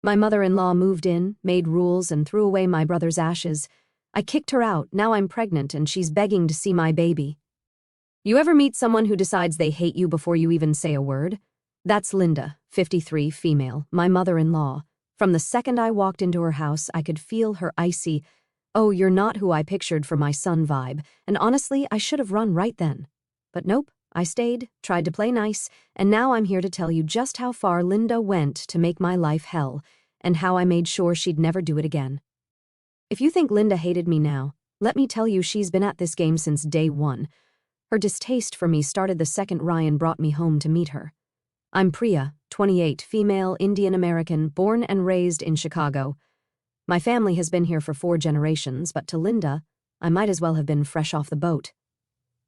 My mother-in-law moved in, made rules, and threw away my brother's ashes. I kicked her out. Now I'm pregnant and she's begging to see my baby. You ever meet someone who decides they hate you before you even say a word? That's Linda, 53, female, my mother-in-law. From the second I walked into her house, I could feel her icy, "Oh, you're not who I pictured for my son" vibe, and honestly, I should have run right then. But nope, I stayed, tried to play nice, and now I'm here to tell you just how far Linda went to make my life hell, and how I made sure she'd never do it again. If you think Linda hated me now, let me tell you she's been at this game since day one. Her distaste for me started the second Ryan brought me home to meet her. I'm Priya, 28, female, Indian American, born and raised in Chicago. My family has been here for 4 generations, but to Linda, I might as well have been fresh off the boat.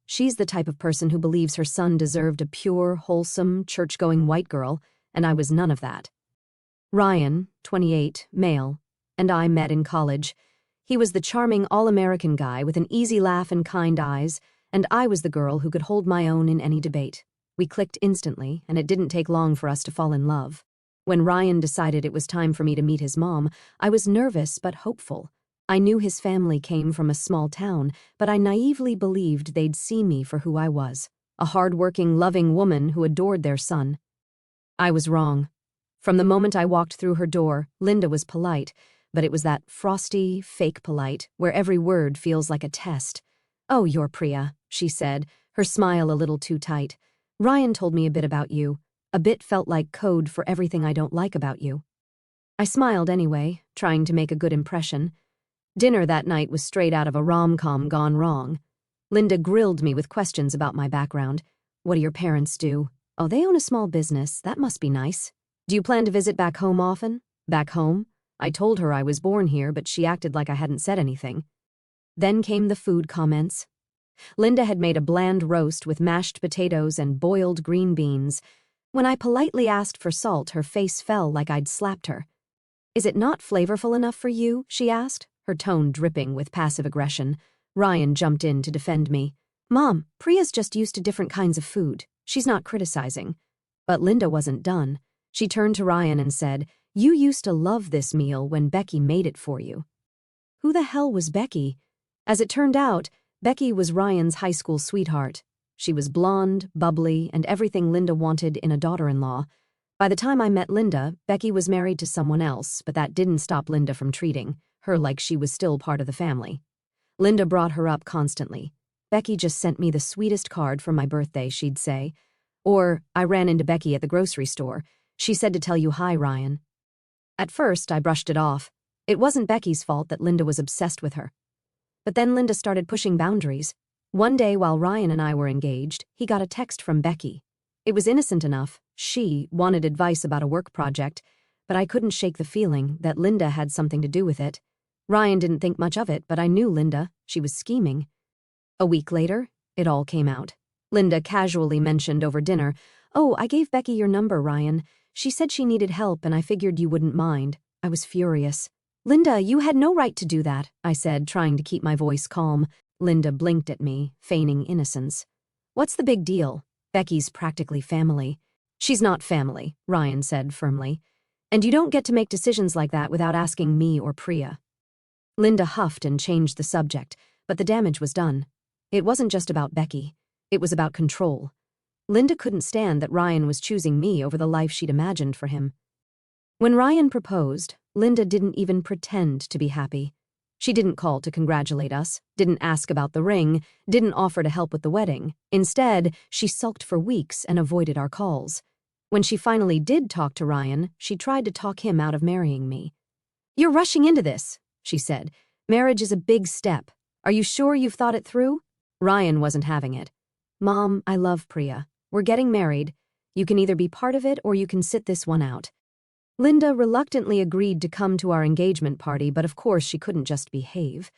She's the type of person who believes her son deserved a pure, wholesome, church-going white girl, and I was none of that. Ryan, 28, male, and I met in college. He was the charming all-American guy with an easy laugh and kind eyes, and I was the girl who could hold my own in any debate. We clicked instantly, and it didn't take long for us to fall in love. When Ryan decided it was time for me to meet his mom, I was nervous but hopeful. I knew his family came from a small town, but I naively believed they'd see me for who I was, a hard-working, loving woman who adored their son. I was wrong. From the moment I walked through her door, Linda was polite, but it was that frosty, fake polite, where every word feels like a test. "Oh, you're Priya," she said, her smile a little too tight. "Ryan told me a bit about you. A bit felt like code for everything I don't like about you." I smiled anyway, trying to make a good impression. Dinner that night was straight out of a rom-com gone wrong. Linda grilled me with questions about my background. "What do your parents do?" "Oh, they own a small business. That must be nice." "Do you plan to visit back home often?" "Back home?" I told her I was born here, but she acted like I hadn't said anything. Then came the food comments. Linda had made a bland roast with mashed potatoes and boiled green beans. When I politely asked for salt, her face fell like I'd slapped her. "Is it not flavorful enough for you?" she asked, her tone dripping with passive aggression. Ryan jumped in to defend me. "Mom, Priya's just used to different kinds of food. She's not criticizing." But Linda wasn't done. She turned to Ryan and said, "You used to love this meal when Becky made it for you." Who the hell was Becky? As it turned out, Becky was Ryan's high school sweetheart. She was blonde, bubbly, and everything Linda wanted in a daughter-in-law. By the time I met Linda, Becky was married to someone else, but that didn't stop Linda from treating her like she was still part of the family. Linda brought her up constantly. "Becky just sent me the sweetest card for my birthday," she'd say. Or, "I ran into Becky at the grocery store. She said to tell you hi, Ryan." At first, I brushed it off. It wasn't Becky's fault that Linda was obsessed with her. But then Linda started pushing boundaries. One day while Ryan and I were engaged, he got a text from Becky. It was innocent enough. She wanted advice about a work project, but I couldn't shake the feeling that Linda had something to do with it. Ryan didn't think much of it, but I knew Linda. She was scheming. A week later, it all came out. Linda casually mentioned over dinner, "Oh, I gave Becky your number, Ryan. She said she needed help and I figured you wouldn't mind." I was furious. "Linda, you had no right to do that," I said, trying to keep my voice calm. Linda blinked at me, feigning innocence. "What's the big deal? Becky's practically family." "She's not family," Ryan said firmly. "And you don't get to make decisions like that without asking me or Priya." Linda huffed and changed the subject, but the damage was done. It wasn't just about Becky. It was about control. Linda couldn't stand that Ryan was choosing me over the life she'd imagined for him. When Ryan proposed, Linda didn't even pretend to be happy. She didn't call to congratulate us, didn't ask about the ring, didn't offer to help with the wedding. Instead, she sulked for weeks and avoided our calls. When she finally did talk to Ryan, she tried to talk him out of marrying me. "You're rushing into this," she said. "Marriage is a big step. Are you sure you've thought it through?" Ryan wasn't having it. "Mom, I love Priya. We're getting married. You can either be part of it or you can sit this one out." Linda reluctantly agreed to come to our engagement party, but of course she couldn't just behave.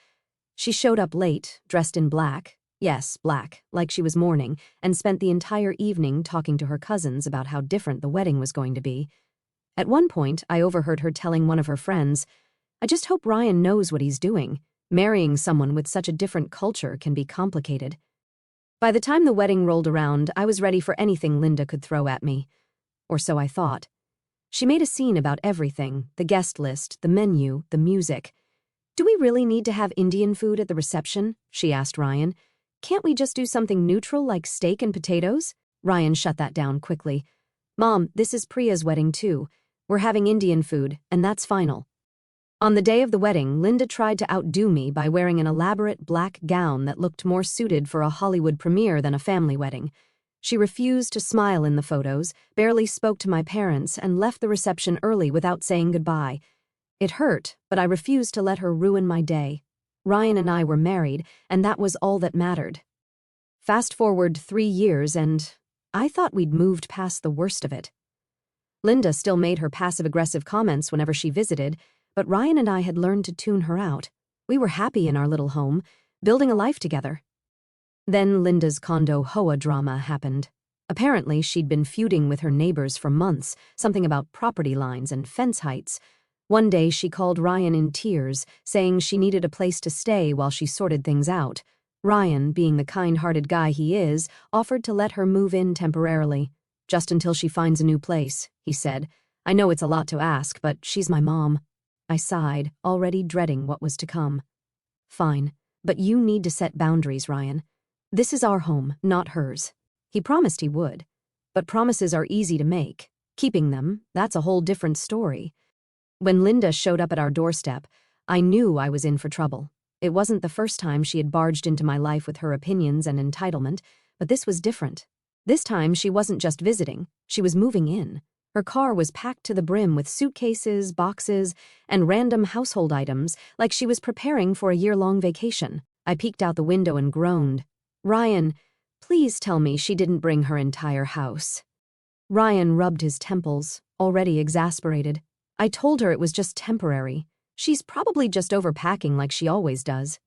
She showed up late, dressed in black. Yes, black, like she was mourning, and spent the entire evening talking to her cousins about how different the wedding was going to be. At one point, I overheard her telling one of her friends, "I just hope Ryan knows what he's doing. Marrying someone with such a different culture can be complicated." By the time the wedding rolled around, I was ready for anything Linda could throw at me. Or so I thought. She made a scene about everything, the guest list, the menu, the music. "Do we really need to have Indian food at the reception?" she asked Ryan. "Can't we just do something neutral like steak and potatoes?" Ryan shut that down quickly. "Mom, this is Priya's wedding too. We're having Indian food, and that's final." On the day of the wedding, Linda tried to outdo me by wearing an elaborate black gown that looked more suited for a Hollywood premiere than a family wedding. She refused to smile in the photos, barely spoke to my parents, and left the reception early without saying goodbye. It hurt, but I refused to let her ruin my day. Ryan and I were married, and that was all that mattered. Fast forward 3 years, and I thought we'd moved past the worst of it. Linda still made her passive-aggressive comments whenever she visited, but Ryan and I had learned to tune her out. We were happy in our little home, building a life together. Then Linda's condo hoa drama happened. Apparently, she'd been feuding with her neighbors for months, something about property lines and fence heights. One day, she called Ryan in tears, saying she needed a place to stay while she sorted things out. Ryan, being the kind-hearted guy he is, offered to let her move in temporarily. "Just until she finds a new place," he said. "I know it's a lot to ask, but she's my mom." I sighed, already dreading what was to come. "Fine, but you need to set boundaries, Ryan. This is our home, not hers." He promised he would. But promises are easy to make. Keeping them, that's a whole different story. When Linda showed up at our doorstep, I knew I was in for trouble. It wasn't the first time she had barged into my life with her opinions and entitlement, but this was different. This time, she wasn't just visiting, she was moving in. Her car was packed to the brim with suitcases, boxes, and random household items, like she was preparing for a year-long vacation. I peeked out the window and groaned. "Ryan, please tell me she didn't bring her entire house." Ryan rubbed his temples, already exasperated. "I told her it was just temporary. She's probably just overpacking like she always does."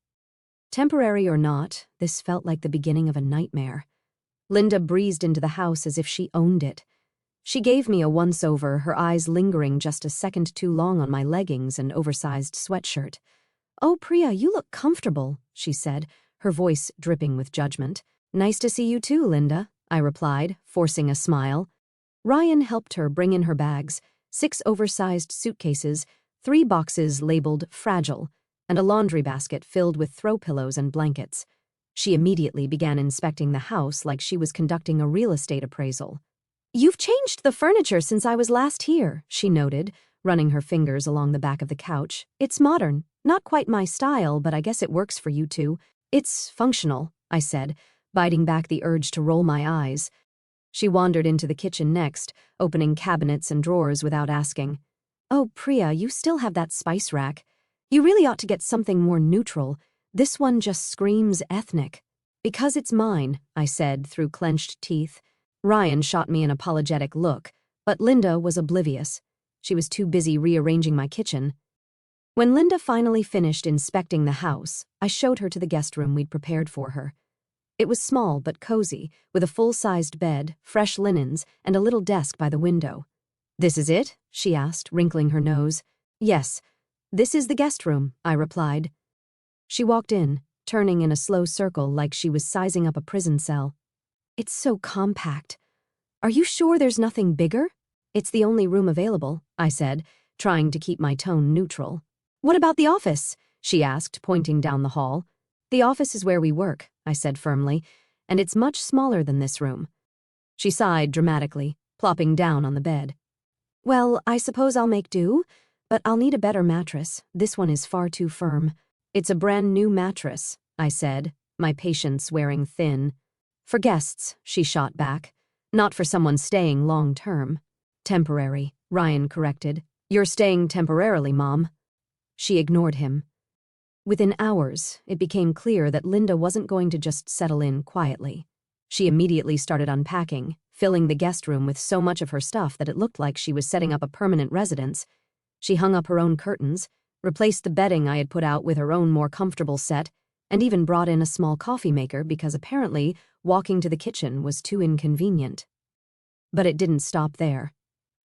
Temporary or not, this felt like the beginning of a nightmare. Linda breezed into the house as if she owned it. She gave me a once-over, her eyes lingering just a second too long on my leggings and oversized sweatshirt. "Oh, Priya, you look comfortable," she said, her voice dripping with judgment. "Nice to see you too, Linda," I replied, forcing a smile. Ryan helped her bring in her bags, 6 oversized suitcases, 3 boxes labeled fragile, and a laundry basket filled with throw pillows and blankets. She immediately began inspecting the house like she was conducting a real estate appraisal. "You've changed the furniture since I was last here," she noted, running her fingers along the back of the couch. "It's modern. Not quite my style, but I guess it works for you two." "It's functional," I said, biting back the urge to roll my eyes. She wandered into the kitchen next, opening cabinets and drawers without asking. "Oh, Priya, you still have that spice rack. You really ought to get something more neutral. This one just screams ethnic." "Because it's mine," I said through clenched teeth. Ryan shot me an apologetic look, but Linda was oblivious. She was too busy rearranging my kitchen. When Linda finally finished inspecting the house, I showed her to the guest room we'd prepared for her. It was small but cozy, with a full-sized bed, fresh linens, and a little desk by the window. "This is it?" she asked, wrinkling her nose. "Yes, this is the guest room," I replied. She walked in, turning in a slow circle like she was sizing up a prison cell. "It's so compact. Are you sure there's nothing bigger?" "It's the only room available," I said, trying to keep my tone neutral. "What about the office?" she asked, pointing down the hall. "The office is where we work," I said firmly, "and it's much smaller than this room." She sighed dramatically, plopping down on the bed. "Well, I suppose I'll make do, but I'll need a better mattress. This one is far too firm." "It's a brand new mattress," I said, my patience wearing thin. "For guests," she shot back. "Not for someone staying long-term." "Temporary," Ryan corrected. "You're staying temporarily, Mom." She ignored him. Within hours, it became clear that Linda wasn't going to just settle in quietly. She immediately started unpacking, filling the guest room with so much of her stuff that it looked like she was setting up a permanent residence. She hung up her own curtains, replaced the bedding I had put out with her own more comfortable set, and even brought in a small coffee maker because apparently walking to the kitchen was too inconvenient. But it didn't stop there.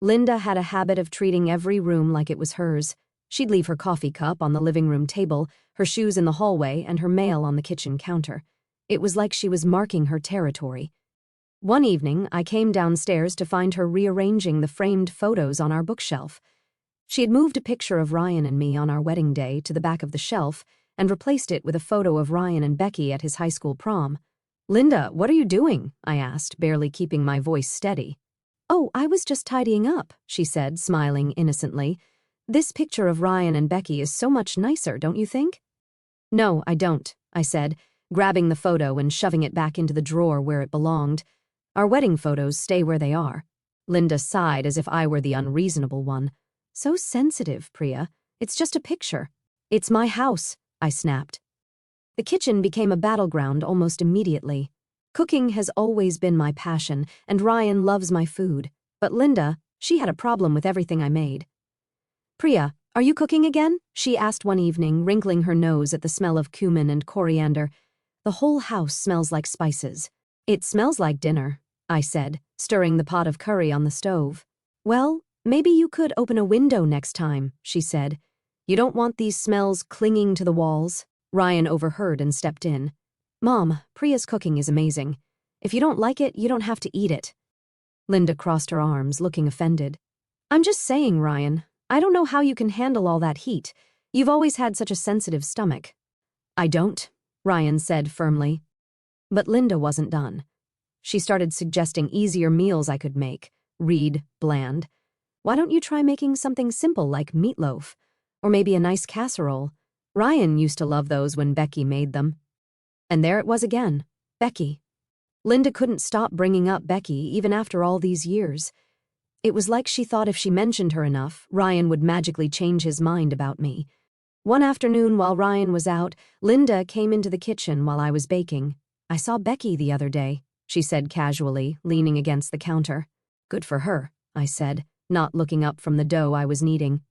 Linda had a habit of treating every room like it was hers. She'd leave her coffee cup on the living room table, her shoes in the hallway, and her mail on the kitchen counter. It was like she was marking her territory. One evening, I came downstairs to find her rearranging the framed photos on our bookshelf. She had moved a picture of Ryan and me on our wedding day to the back of the shelf and replaced it with a photo of Ryan and Becky at his high school prom. "Linda, what are you doing?" I asked, barely keeping my voice steady. "Oh, I was just tidying up," she said, smiling innocently. "This picture of Ryan and Becky is so much nicer, don't you think?" "No, I don't," I said, grabbing the photo and shoving it back into the drawer where it belonged. "Our wedding photos stay where they are." Linda sighed as if I were the unreasonable one. "So sensitive, Priya. It's just a picture." "It's my house," I snapped. The kitchen became a battleground almost immediately. Cooking has always been my passion, and Ryan loves my food. But Linda, she had a problem with everything I made. "Priya, are you cooking again?" she asked one evening, wrinkling her nose at the smell of cumin and coriander. "The whole house smells like spices." "It smells like dinner," I said, stirring the pot of curry on the stove. "Well, maybe you could open a window next time," she said. "You don't want these smells clinging to the walls." Ryan overheard and stepped in. "Mom, Priya's cooking is amazing. If you don't like it, you don't have to eat it." Linda crossed her arms, looking offended. "I'm just saying, Ryan. I don't know how you can handle all that heat. You've always had such a sensitive stomach." "I don't," Ryan said firmly. But Linda wasn't done. She started suggesting easier meals I could make. Reed, bland. "Why don't you try making something simple like meatloaf? Or maybe a nice casserole? Ryan used to love those when Becky made them." And there it was again. Becky. Linda couldn't stop bringing up Becky even after all these years. It was like she thought if she mentioned her enough, Ryan would magically change his mind about me. One afternoon while Ryan was out, Linda came into the kitchen while I was baking. "I saw Becky the other day," she said casually, leaning against the counter. "Good for her," I said, not looking up from the dough I was kneading.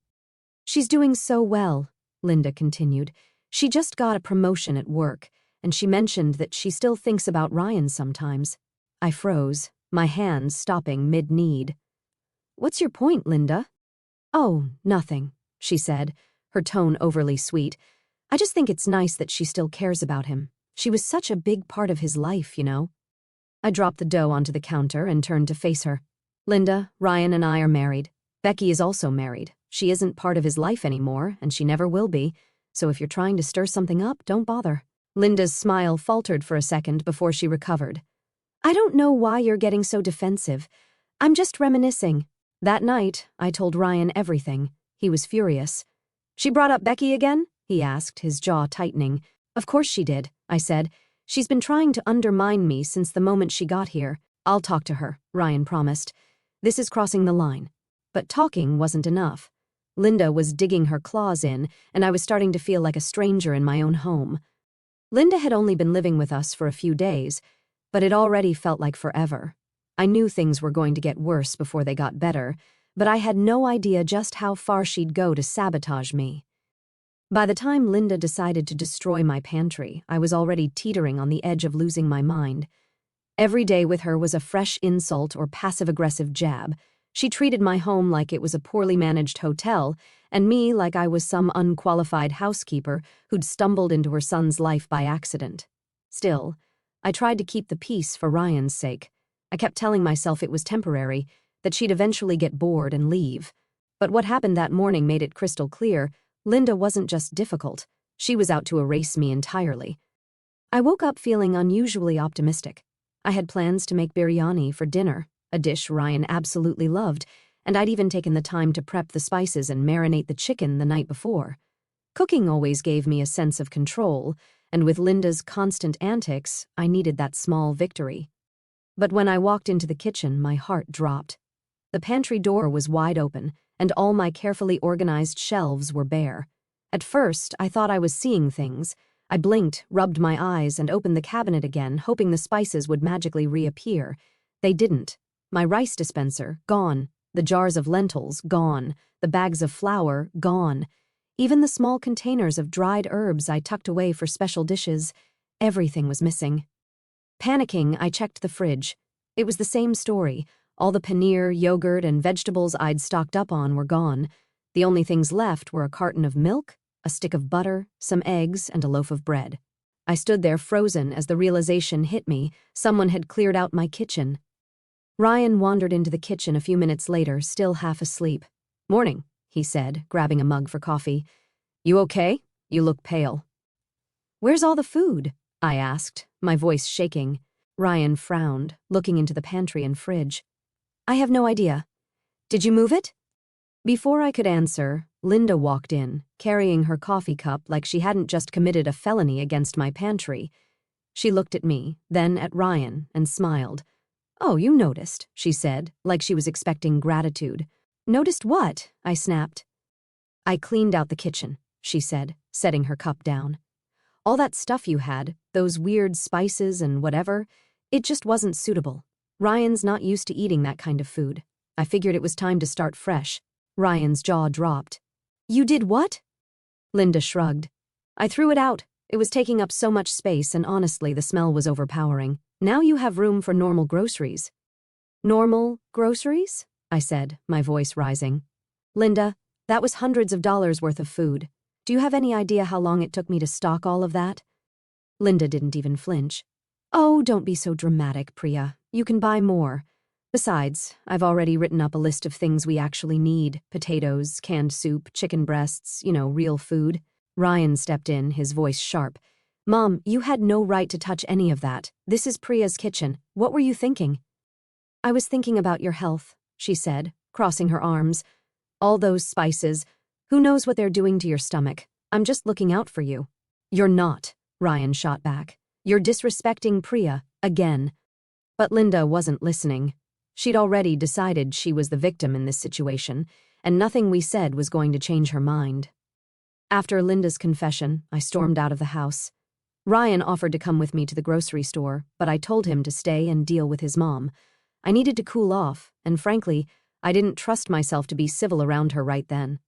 "She's doing so well," Linda continued. "She just got a promotion at work, and she mentioned that she still thinks about Ryan sometimes." I froze, my hands stopping mid-knead. "What's your point, Linda?" "Oh, nothing," she said, her tone overly sweet. "I just think it's nice that she still cares about him. She was such a big part of his life, you know." I dropped the dough onto the counter and turned to face her. "Linda, Ryan and I are married. Becky is also married. She isn't part of his life anymore, and she never will be. So if you're trying to stir something up, don't bother." Linda's smile faltered for a second before she recovered. "I don't know why you're getting so defensive. I'm just reminiscing." That night, I told Ryan everything. He was furious. "She brought up Becky again?" he asked, his jaw tightening. "Of course she did," I said. "She's been trying to undermine me since the moment she got here." "I'll talk to her," Ryan promised. "This is crossing the line." But talking wasn't enough. Linda was digging her claws in, and I was starting to feel like a stranger in my own home. Linda had only been living with us for a few days, but it already felt like forever. I knew things were going to get worse before they got better, but I had no idea just how far she'd go to sabotage me. By the time Linda decided to destroy my pantry, I was already teetering on the edge of losing my mind. Every day with her was a fresh insult or passive-aggressive jab. She treated my home like it was a poorly managed hotel, and me like I was some unqualified housekeeper who'd stumbled into her son's life by accident. Still, I tried to keep the peace for Ryan's sake. I kept telling myself it was temporary, that she'd eventually get bored and leave. But what happened that morning made it crystal clear. Linda wasn't just difficult. She was out to erase me entirely. I woke up feeling unusually optimistic. I had plans to make biryani for dinner, a dish Ryan absolutely loved, and I'd even taken the time to prep the spices and marinate the chicken the night before. Cooking always gave me a sense of control, and with Linda's constant antics, I needed that small victory. But when I walked into the kitchen, my heart dropped. The pantry door was wide open, and all my carefully organized shelves were bare. At first, I thought I was seeing things. I blinked, rubbed my eyes, and opened the cabinet again, hoping the spices would magically reappear. They didn't. My rice dispenser, gone. The jars of lentils, gone. The bags of flour, gone. Even the small containers of dried herbs I tucked away for special dishes, everything was missing. Panicking, I checked the fridge. It was the same story. All the paneer, yogurt, and vegetables I'd stocked up on were gone. The only things left were a carton of milk, a stick of butter, some eggs, and a loaf of bread. I stood there frozen as the realization hit me. Someone had cleared out my kitchen. Ryan wandered into the kitchen a few minutes later, still half asleep. "Morning," he said, grabbing a mug for coffee. "You okay? You look pale." "Where's all the food?" I asked, my voice shaking. Ryan frowned, looking into the pantry and fridge. "I have no idea. Did you move it?" Before I could answer, Linda walked in, carrying her coffee cup like she hadn't just committed a felony against my pantry. She looked at me, then at Ryan, and smiled. "Oh, you noticed," she said, like she was expecting gratitude. "Noticed what?" I snapped. "I cleaned out the kitchen," she said, setting her cup down. "All that stuff you had, those weird spices and whatever, it just wasn't suitable. Ryan's not used to eating that kind of food. I figured it was time to start fresh." Ryan's jaw dropped. "You did what?" Linda shrugged. "I threw it out. It was taking up so much space, and honestly, the smell was overpowering. Now you have room for normal groceries." "Normal groceries?" I said, my voice rising. "Linda, that was hundreds of dollars worth of food. Do you have any idea how long it took me to stock all of that?" Linda didn't even flinch. "Oh, don't be so dramatic, Priya. You can buy more. Besides, I've already written up a list of things we actually need: potatoes, canned soup, chicken breasts, real food." Ryan stepped in, his voice sharp. "Mom, you had no right to touch any of that. This is Priya's kitchen. What were you thinking?" "I was thinking about your health," she said, crossing her arms. "All those spices. Who knows what they're doing to your stomach? I'm just looking out for you." "You're not," Ryan shot back. "You're disrespecting Priya, again." But Linda wasn't listening. She'd already decided she was the victim in this situation, and nothing we said was going to change her mind. After Linda's confession, I stormed out of the house. Ryan offered to come with me to the grocery store, but I told him to stay and deal with his mom. I needed to cool off, and frankly, I didn't trust myself to be civil around her right then.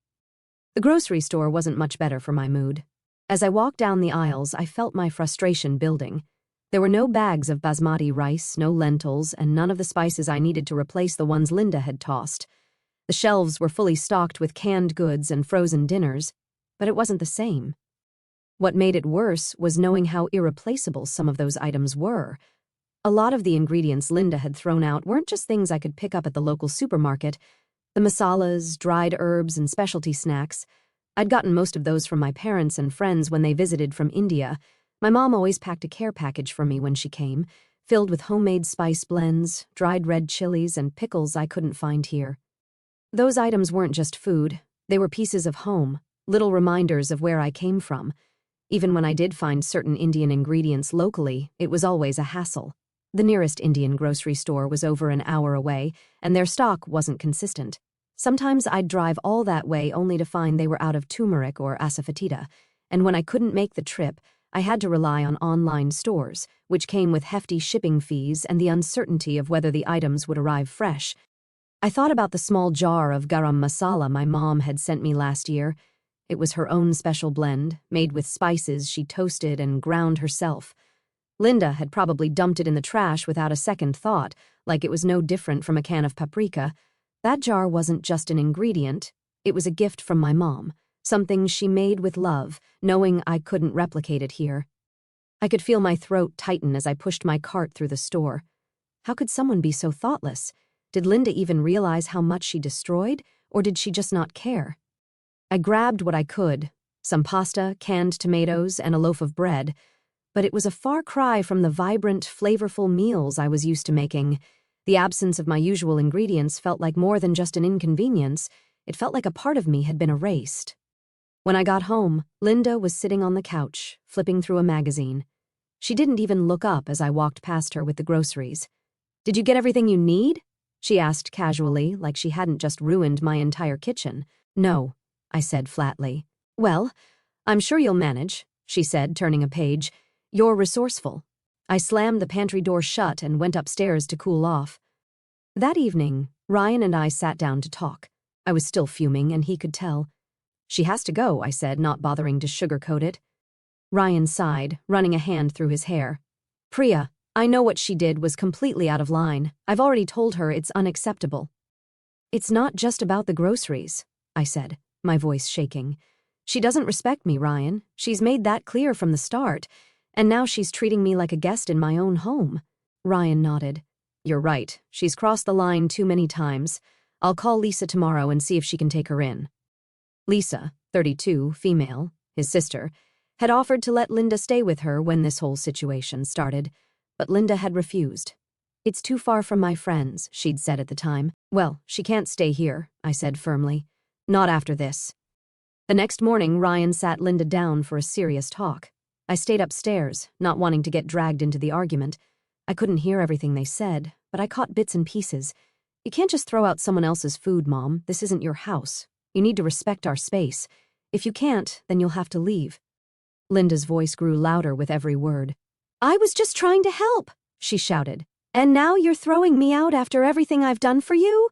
The grocery store wasn't much better for my mood. As I walked down the aisles, I felt my frustration building. There were no bags of basmati rice, no lentils, and none of the spices I needed to replace the ones Linda had tossed. The shelves were fully stocked with canned goods and frozen dinners, but it wasn't the same. What made it worse was knowing how irreplaceable some of those items were. A lot of the ingredients Linda had thrown out weren't just things I could pick up at the local supermarket. The masalas, dried herbs, and specialty snacks. I'd gotten most of those from my parents and friends when they visited from India. My mom always packed a care package for me when she came, filled with homemade spice blends, dried red chilies, and pickles I couldn't find here. Those items weren't just food. They were pieces of home, little reminders of where I came from. Even when I did find certain Indian ingredients locally, it was always a hassle. The nearest Indian grocery store was over an hour away, and their stock wasn't consistent. Sometimes I'd drive all that way only to find they were out of turmeric or asafoetida, and when I couldn't make the trip, I had to rely on online stores, which came with hefty shipping fees and the uncertainty of whether the items would arrive fresh. I thought about the small jar of garam masala my mom had sent me last year. It was her own special blend, made with spices she toasted and ground herself. Linda had probably dumped it in the trash without a second thought, like it was no different from a can of paprika. That jar wasn't just an ingredient, it was a gift from my mom. Something she made with love, knowing I couldn't replicate it here. I could feel my throat tighten as I pushed my cart through the store. How could someone be so thoughtless? Did Linda even realize how much she destroyed, or did she just not care? I grabbed what I could, some pasta, canned tomatoes, and a loaf of bread, but it was a far cry from the vibrant, flavorful meals I was used to making. The absence of my usual ingredients felt like more than just an inconvenience. It felt like a part of me had been erased. When I got home, Linda was sitting on the couch, flipping through a magazine. She didn't even look up as I walked past her with the groceries. "Did you get everything you need?" she asked casually, like she hadn't just ruined my entire kitchen. "No," I said flatly. "Well, I'm sure you'll manage," she said, turning a page. "You're resourceful." I slammed the pantry door shut and went upstairs to cool off. That evening, Ryan and I sat down to talk. I was still fuming, and he could tell. "She has to go," I said, not bothering to sugarcoat it. Ryan sighed, running a hand through his hair. "Priya, I know what she did was completely out of line. I've already told her it's unacceptable." "It's not just about the groceries," I said, my voice shaking. "She doesn't respect me, Ryan. She's made that clear from the start. And now she's treating me like a guest in my own home. Ryan nodded. You're right. She's crossed the line too many times. I'll call Lisa tomorrow and see if she can take her in. Lisa, 32, female, his sister, had offered to let Linda stay with her when this whole situation started, but Linda had refused. It's too far from my friends, she'd said at the time. Well, she can't stay here, I said firmly. Not after this. The next morning, Ryan sat Linda down for a serious talk. I stayed upstairs, not wanting to get dragged into the argument. I couldn't hear everything they said, but I caught bits and pieces. You can't just throw out someone else's food, Mom. This isn't your house. You need to respect our space. If you can't, then you'll have to leave. Linda's voice grew louder with every word. I was just trying to help, she shouted. And now you're throwing me out after everything I've done for you?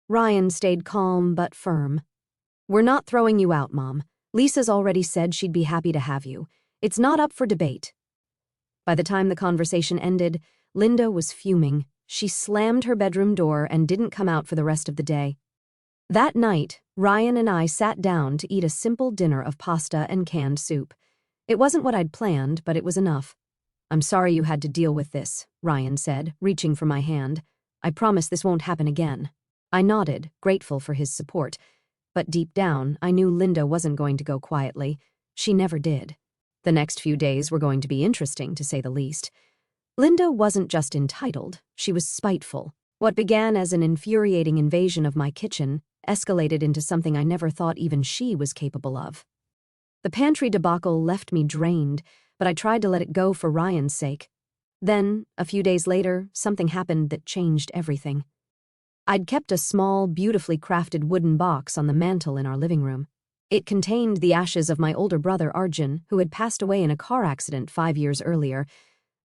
Ryan stayed calm but firm. We're not throwing you out, Mom. Lisa's already said she'd be happy to have you. It's not up for debate. By the time the conversation ended, Linda was fuming. She slammed her bedroom door and didn't come out for the rest of the day. That night, Ryan and I sat down to eat a simple dinner of pasta and canned soup. It wasn't what I'd planned, but it was enough. I'm sorry you had to deal with this, Ryan said, reaching for my hand. I promise this won't happen again. I nodded, grateful for his support. But deep down, I knew Linda wasn't going to go quietly. She never did. The next few days were going to be interesting, to say the least. Linda wasn't just entitled, she was spiteful. What began as an infuriating invasion of my kitchen escalated into something I never thought even she was capable of. The pantry debacle left me drained, but I tried to let it go for Ryan's sake. Then, a few days later, something happened that changed everything. I'd kept a small, beautifully crafted wooden box on the mantel in our living room. It contained the ashes of my older brother, Arjun, who had passed away in a car accident 5 years earlier.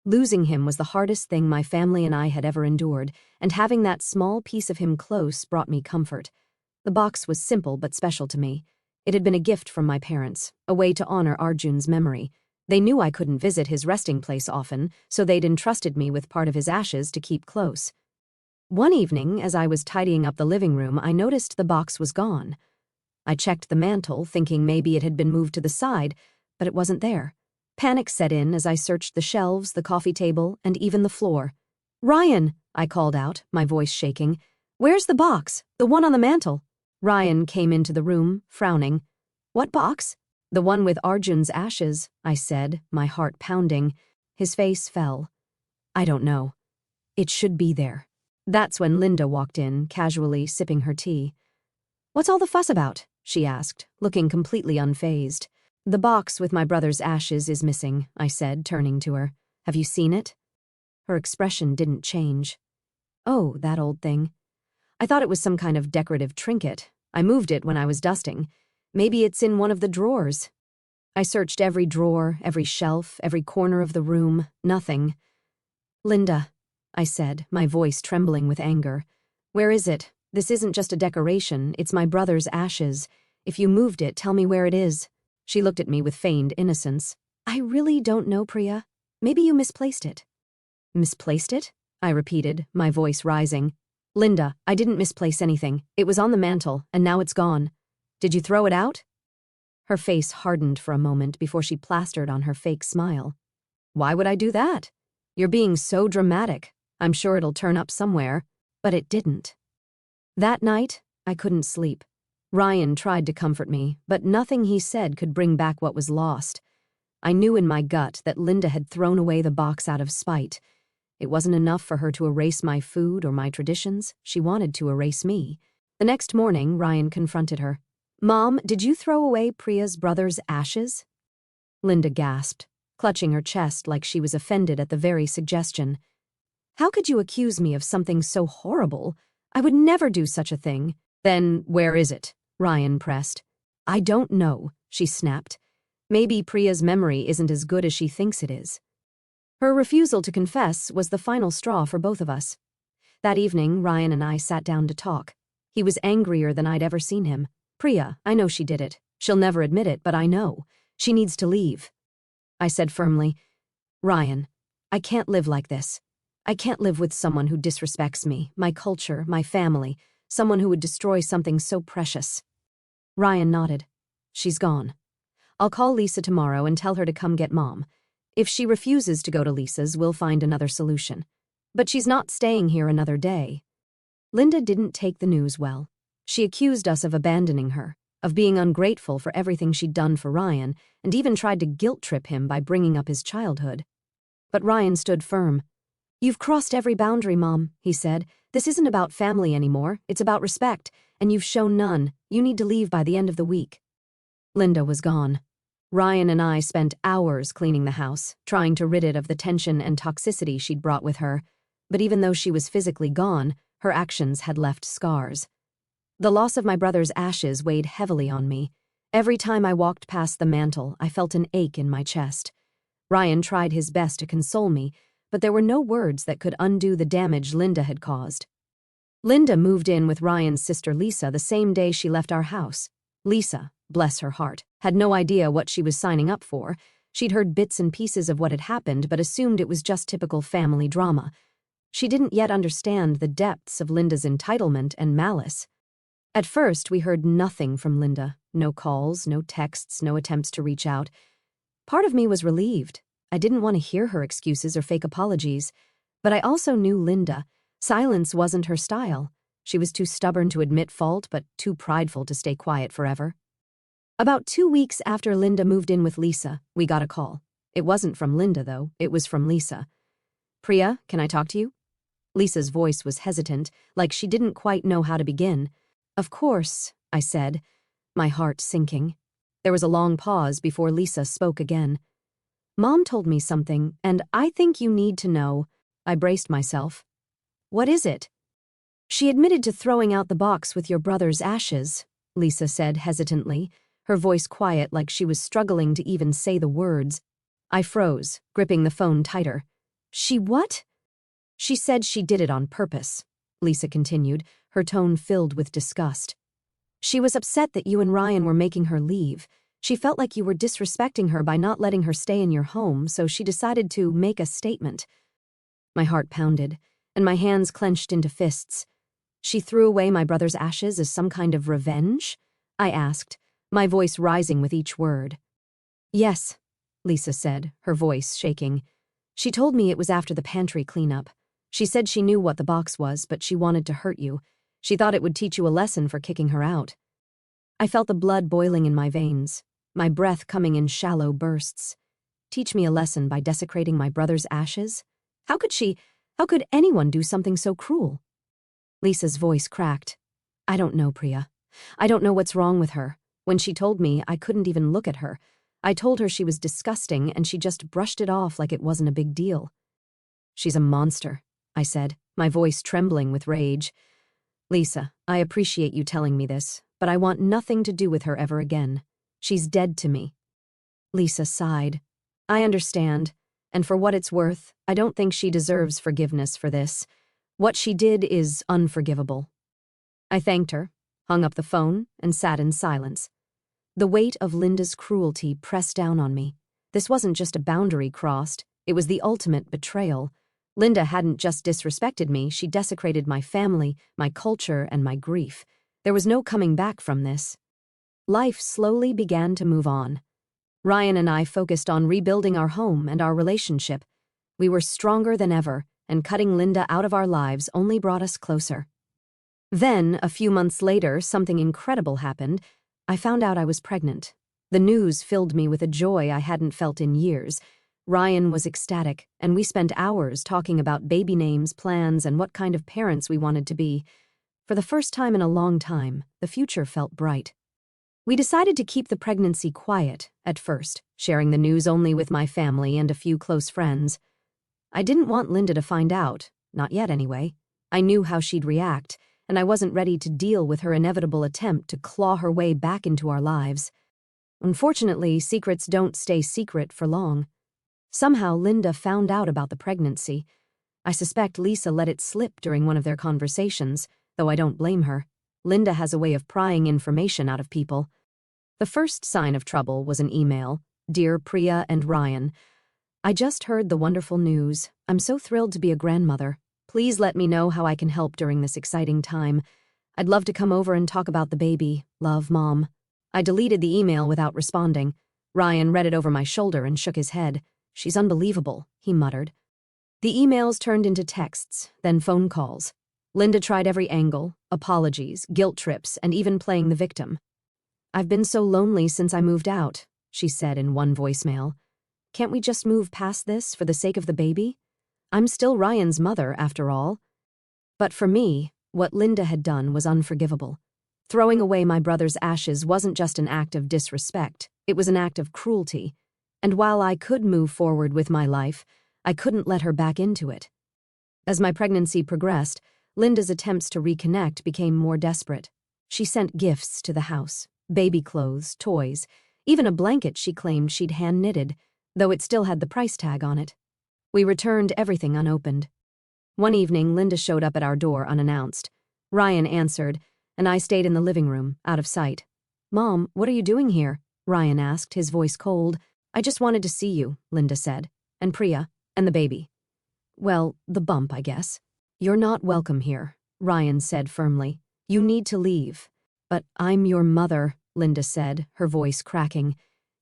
Losing him was the hardest thing my family and I had ever endured, and having that small piece of him close brought me comfort. The box was simple but special to me. It had been a gift from my parents, a way to honor Arjun's memory. They knew I couldn't visit his resting place often, so they'd entrusted me with part of his ashes to keep close. One evening, as I was tidying up the living room, I noticed the box was gone. I checked the mantel, thinking maybe it had been moved to the side, but it wasn't there. Panic set in as I searched the shelves, the coffee table, and even the floor. Ryan, I called out, my voice shaking. Where's the box? The one on the mantel? Ryan came into the room, frowning. What box? The one with Arjun's ashes, I said, my heart pounding. His face fell. I don't know. It should be there. That's when Linda walked in, casually sipping her tea. What's all the fuss about? She asked, looking completely unfazed. The box with my brother's ashes is missing, I said, turning to her. Have you seen it? Her expression didn't change. Oh, that old thing. I thought it was some kind of decorative trinket. I moved it when I was dusting. Maybe it's in one of the drawers. I searched every drawer, every shelf, every corner of the room. Nothing. Linda, I said, my voice trembling with anger. Where is it? This isn't just a decoration, it's my brother's ashes. If you moved it, tell me where it is. She looked at me with feigned innocence. I really don't know, Priya. Maybe you misplaced it. Misplaced it? I repeated, my voice rising. Linda, I didn't misplace anything. It was on the mantel, and now it's gone. Did you throw it out? Her face hardened for a moment before she plastered on her fake smile. Why would I do that? You're being so dramatic. I'm sure it'll turn up somewhere. But it didn't. That night, I couldn't sleep. Ryan tried to comfort me, but nothing he said could bring back what was lost. I knew in my gut that Linda had thrown away the box out of spite. It wasn't enough for her to erase my food or my traditions. She wanted to erase me. The next morning, Ryan confronted her. Mom, did you throw away Priya's brother's ashes? Linda gasped, clutching her chest like she was offended at the very suggestion. How could you accuse me of something so horrible? I would never do such a thing. Then where is it? Ryan pressed. I don't know, she snapped. Maybe Priya's memory isn't as good as she thinks it is. Her refusal to confess was the final straw for both of us. That evening, Ryan and I sat down to talk. He was angrier than I'd ever seen him. Priya, I know she did it. She'll never admit it, but I know. She needs to leave. I said firmly, Ryan, I can't live like this. I can't live with someone who disrespects me, my culture, my family, someone who would destroy something so precious. Ryan nodded. She's gone. I'll call Lisa tomorrow and tell her to come get Mom. If she refuses to go to Lisa's, we'll find another solution. But she's not staying here another day. Linda didn't take the news well. She accused us of abandoning her, of being ungrateful for everything she'd done for Ryan, and even tried to guilt-trip him by bringing up his childhood. But Ryan stood firm. "You've crossed every boundary, Mom," he said. "This isn't about family anymore, it's about respect, and you've shown none. You need to leave by the end of the week." Linda was gone. Ryan and I spent hours cleaning the house, trying to rid it of the tension and toxicity she'd brought with her. But even though she was physically gone, her actions had left scars. The loss of my brother's ashes weighed heavily on me. Every time I walked past the mantel, I felt an ache in my chest. Ryan tried his best to console me, but there were no words that could undo the damage Linda had caused. Linda moved in with Ryan's sister Lisa the same day she left our house. Lisa, bless her heart, had no idea what she was signing up for. She'd heard bits and pieces of what had happened but assumed it was just typical family drama. She didn't yet understand the depths of Linda's entitlement and malice. At first, we heard nothing from Linda. No calls, no texts, no attempts to reach out. Part of me was relieved. I didn't want to hear her excuses or fake apologies. But I also knew Linda. Silence wasn't her style. She was too stubborn to admit fault, but too prideful to stay quiet forever. About 2 weeks after Linda moved in with Lisa, we got a call. It wasn't from Linda, though. It was from Lisa. "Priya, can I talk to you?" Lisa's voice was hesitant, like she didn't quite know how to begin. "Of course," I said, my heart sinking. There was a long pause before Lisa spoke again. "Mom told me something, and I think you need to know." I braced myself. "What is it?" "She admitted to throwing out the box with your brother's ashes," Lisa said hesitantly, her voice quiet like she was struggling to even say the words. I froze, gripping the phone tighter. "She what?" "She said she did it on purpose," Lisa continued, her tone filled with disgust. "She was upset that you and Ryan were making her leave. She felt like you were disrespecting her by not letting her stay in your home, so she decided to make a statement." My heart pounded, and my hands clenched into fists. "She threw away my brother's ashes as some kind of revenge?" I asked, my voice rising with each word. "Yes," Lisa said, her voice shaking. "She told me it was after the pantry cleanup. She said she knew what the box was, but she wanted to hurt you. She thought it would teach you a lesson for kicking her out." I felt the blood boiling in my veins, my breath coming in shallow bursts. Teach me a lesson by desecrating my brother's ashes? How could anyone do something so cruel? Lisa's voice cracked. "I don't know, Priya. I don't know what's wrong with her. When she told me, I couldn't even look at her. I told her she was disgusting, and she just brushed it off like it wasn't a big deal." "She's a monster," I said, my voice trembling with rage. "Lisa, I appreciate you telling me this, but I want nothing to do with her ever again. She's dead to me." Lisa sighed. "I understand, and for what it's worth, I don't think she deserves forgiveness for this. What she did is unforgivable." I thanked her, hung up the phone, and sat in silence. The weight of Linda's cruelty pressed down on me. This wasn't just a boundary crossed, it was the ultimate betrayal. Linda hadn't just disrespected me, she desecrated my family, my culture, and my grief. There was no coming back from this. Life slowly began to move on. Ryan and I focused on rebuilding our home and our relationship. We were stronger than ever, and cutting Linda out of our lives only brought us closer. Then, a few months later, something incredible happened. I found out I was pregnant. The news filled me with a joy I hadn't felt in years. Ryan was ecstatic, and we spent hours talking about baby names, plans, and what kind of parents we wanted to be. For the first time in a long time, the future felt bright. We decided to keep the pregnancy quiet at first, sharing the news only with my family and a few close friends. I didn't want Linda to find out, not yet anyway. I knew how she'd react, and I wasn't ready to deal with her inevitable attempt to claw her way back into our lives. Unfortunately, secrets don't stay secret for long. Somehow, Linda found out about the pregnancy. I suspect Lisa let it slip during one of their conversations, though I don't blame her. Linda has a way of prying information out of people. The first sign of trouble was an email. "Dear Priya and Ryan, I just heard the wonderful news. I'm so thrilled to be a grandmother. Please let me know how I can help during this exciting time. I'd love to come over and talk about the baby. Love, Mom." I deleted the email without responding. Ryan read it over my shoulder and shook his head. She's unbelievable, he muttered. The emails turned into texts, then phone calls. Linda tried every angle, apologies, guilt trips, and even playing the victim. "I've been so lonely since I moved out," she said in one voicemail. "Can't we just move past this for the sake of the baby? I'm still Ryan's mother, after all." But for me, what Linda had done was unforgivable. Throwing away my brother's ashes wasn't just an act of disrespect, it was an act of cruelty. And while I could move forward with my life, I couldn't let her back into it. As my pregnancy progressed, Linda's attempts to reconnect became more desperate. She sent gifts to the house, baby clothes, toys, even a blanket she claimed she'd hand-knitted, though it still had the price tag on it. We returned everything unopened. One evening, Linda showed up at our door unannounced. Ryan answered, and I stayed in the living room, out of sight. "Mom, what are you doing here?" Ryan asked, his voice cold. "I just wanted to see you," Linda said. "And Priya, and the baby." "Well, the bump, I guess." "You're not welcome here," Ryan said firmly. "You need to leave." "But I'm your mother," Linda said, her voice cracking.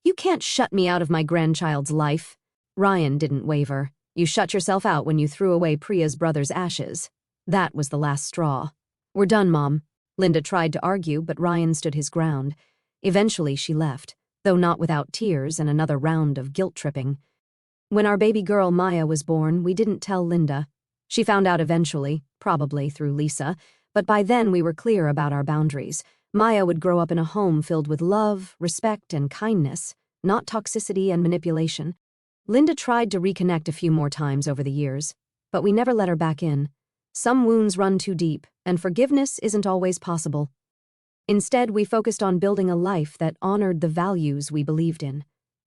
"You can't shut me out of my grandchild's life." Ryan didn't waver. "You shut yourself out when you threw away Priya's brother's ashes. That was the last straw." "We're done, Mom." Linda tried to argue, but Ryan stood his ground. Eventually she left, though not without tears and another round of guilt-tripping. When our baby girl Maya was born, we didn't tell Linda. She found out eventually, probably through Lisa, but by then we were clear about our boundaries. Maya would grow up in a home filled with love, respect, and kindness, not toxicity and manipulation. Linda tried to reconnect a few more times over the years, but we never let her back in. Some wounds run too deep, and forgiveness isn't always possible. Instead, we focused on building a life that honored the values we believed in.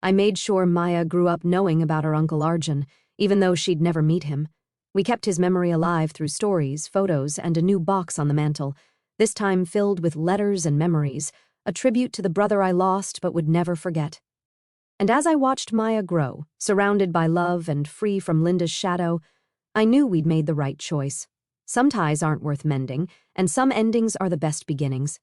I made sure Maya grew up knowing about her Uncle Arjun, even though she'd never meet him. We kept his memory alive through stories, photos, and a new box on the mantel, this time filled with letters and memories, a tribute to the brother I lost but would never forget. And as I watched Maya grow, surrounded by love and free from Linda's shadow, I knew we'd made the right choice. Some ties aren't worth mending, and some endings are the best beginnings.